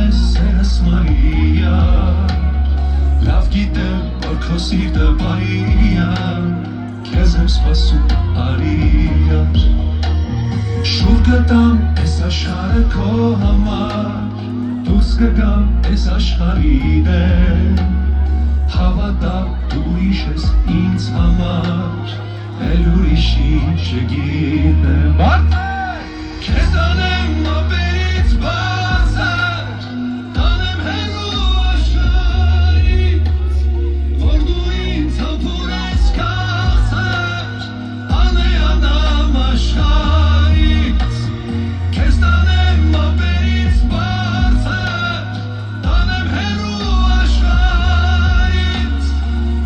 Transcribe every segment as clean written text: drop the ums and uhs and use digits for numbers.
ես սերս Մարիա լավ գիտեմ որ քո սիրտը բարիա քեզ եմ սպասում արիար շուտ կտամ ես աշխարհը քո համար դուրս կգամ ես աշխարհին հավատա դու ուրիշ ես ինձ համար էլ ուրիշ ինչ չգիտեմ բարձր քեզ անեմ ապերից բարձր տանեմ հեռու աշխարհից որ դու ինձ համբուրես քաղցր անեանամ աշխարհից քեզ տանեմ ապերից բարձր տանեմ հեռու աշխարհից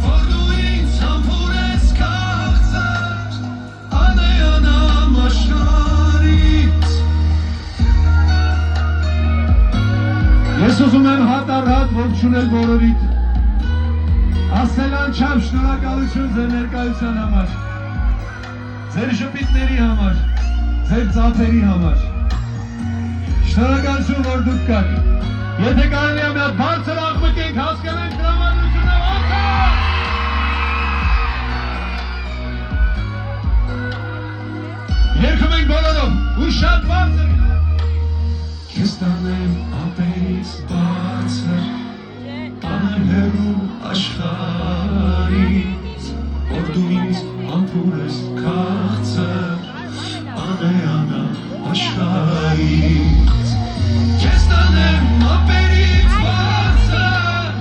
որ դու ինձ համբուրես քաղցր անեանամ աշխարհից Ես ուզում եմ հատ-առհատ ողջունել բոլորիդ ասել անչափ շնորհակալություն ձեր ներկայության համար ձեր ժպիտների համար ձեր ծափերի համար շնորհակալություն որ դուք կաք եթե կարելի է մի հատ բարձր աղմկենք հասկանանք տրամադրությունը ոնց է երգում ենք բոլորով ու շատ բարձր Քեզ տանեմ ապերից բարձր տանեմ հեռու աշխարհից որ դու ինձ համբուրես քաղցր անեանամ աշխարհից Քեզ տանեմ ապերից բարձր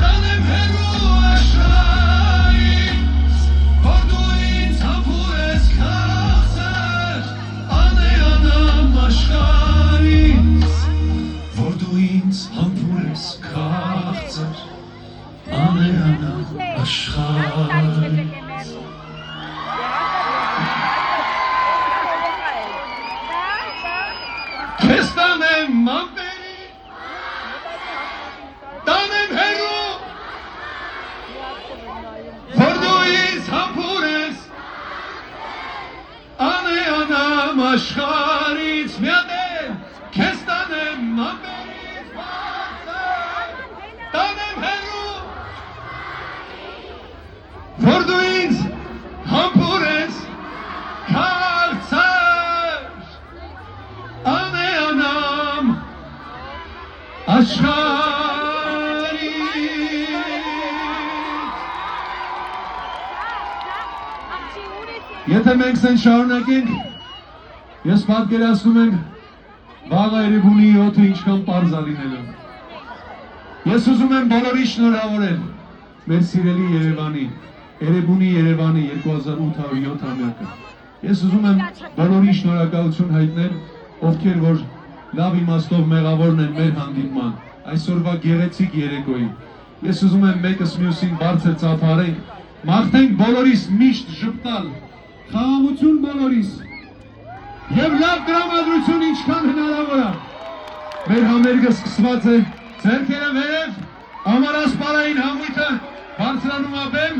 տանեմ հեռու աշխարհից որ դու ինձ համբուրես քաղցր անեանամ աշխարհից որ դու ինձ համբուրես քաղցր անեանամ աշխարհից Քեզ տանեմ ամպերի տանեմ հեռու որ դու ինձ համբուրես անեանամ աշխարհից մի հատ էլ քեզ տանեմ ամպերից բարձր տանեմ հեռու որ դու ինձ համբուրես քաղցր անեանամ աշխարհից Եթե մենք սեն շարունակենք ես պատկերացնում եմ վաղը Երևանի 7-ը ինչքան պարզ ալինելով Ես ուզում եմ բոլորի շնորհավորել մեր սիրելի Երևանի Երևանի 2807 ամյակը Ես ուզում եմ բոլորի շնորհակալություն հայտնել ովքեր որ լավ իմաստով մեղավորն են մեր հանդիպման այսօրվա գեղեցիկ երեկոյի Ես ուզում եմ մեկս մյուսին բարձր ծափարենք մաղթենք բոլորիս միշտ ժպտալ խաղաղություն բոլորիս եւ լավ տրամադրություն ինչքան հնարավոր է մեր համերգը սկսված է ձեռքերը վերև ամառասպառային համույթը բարձրանում է բեմ